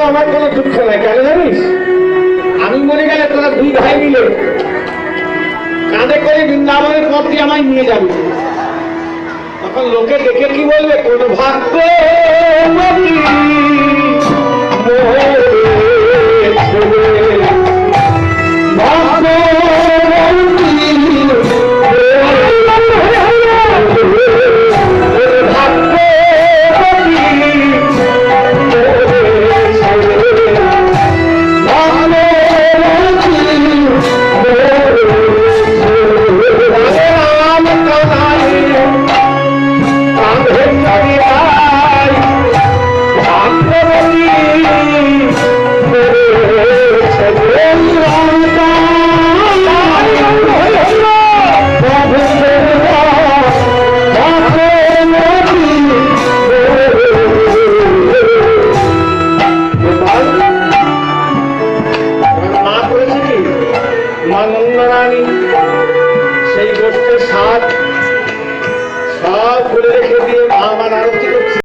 আমার কোনো দুঃখ নাই, কেন জানিস? আমি মরে গেলে তোরা দুই ভাই মিলে কাঁধে করে বৃন্দাবনের পথ দিয়ে আমায় নিয়ে যাবে। তখন লোকে দেখে কি বলবে? কোন ভাগ্য সেই গোষ্ঠের সাত